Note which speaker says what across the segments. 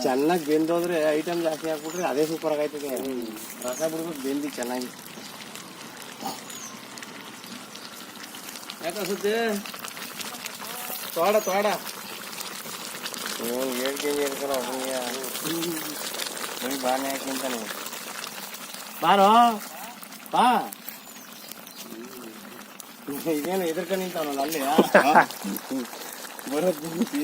Speaker 1: ಚೆನ್ನಾಗಿ ಬೆಂದೋದ್ರೆ ಐಟಮ್ ಜಾಸ್ತಿ ಹಾಕ್ಬಿಟ್ರೆ ಅದೇ ಸೂಪರ್ ಆಗೈತದೆ. ರಸ ಬಿಡ್ಬೇಕು ಬೆಂದಿ ಚೆನ್ನಾಗಿ. ಯಾಕನ್ಸುತ್ತೆ ತೋಡ 7 kg ಇರ್ತಾರ ಒಬ್ಬನಿಗೆ ಬರೀ ಬಾನೆ ಹಾಕಿಂತ ನೀವು ಬಾರೋ ಬಾ. ಇದೇನು ಎದುರ್ಕ ನಿಂತವನಲ್ಲ ಅಲ್ಲಿ ಬರೋದ್ ಬಂದಿ.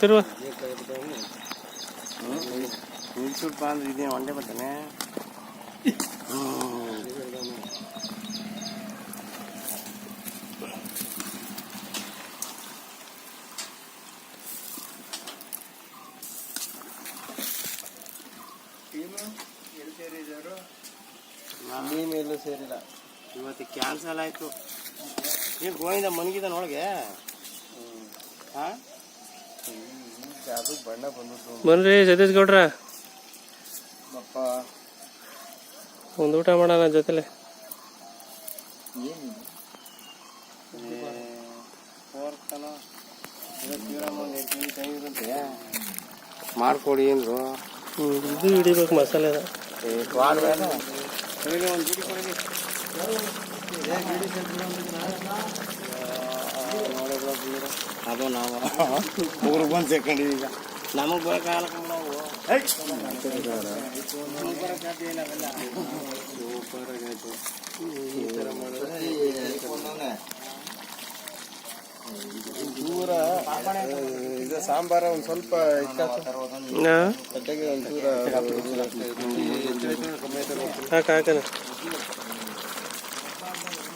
Speaker 2: ತಿರುವ
Speaker 1: ನಿಲ್ಸುಲ್ಪ ಅಂದ್ರೆ ಇದೇನು ಒಂದೇ ಬರ್ತಾನೆ.
Speaker 3: ಎಲ್ಲೂ ಸೇರಿಲ್ಲ.
Speaker 1: ಇವತ್ತು ಕ್ಯಾನ್ಸಲ್ ಆಯ್ತು. ಏನು ಗೋವಿಂದ ಮನ್ಗಿದ ಒಳಗೆ.
Speaker 3: ಅದು ಬಣ್ಣ ಬಂದ್ಬಿಟ್ಟು
Speaker 2: ಬನ್ರಿ ಸತೀಶ್ ಗೌಡ್ರ,
Speaker 3: ಅಪ್ಪ
Speaker 2: ಒಂದು ಊಟ ಮಾಡೋಣ ಜೊತೆಲೆ.
Speaker 1: ಮಾಡ್ಕೊಡಿ ಅಂದ್ರು.
Speaker 2: ಇದು ಹಿಡಿಬೇಕು ಮಸಾಲೆ.
Speaker 1: ಅದು ನಾವು ಊರಿಗೆ ಬಂದು ಸೇರ್ಕೊಂಡಿವಿ. ಈಗ ನಮಗೆ ಬರೋಕ್ಕಾಗಲ್ಲ ನಾವು. ಈ ಥರ ಮಾಡಿದ್ರೆ
Speaker 3: ಚೂರ ಇದು ಸಾಂಬಾರ ಒಂದು ಸ್ವಲ್ಪ ಕಟ್ಟೆಗೆ ಒಂಚೂರ
Speaker 2: ಹಾಕ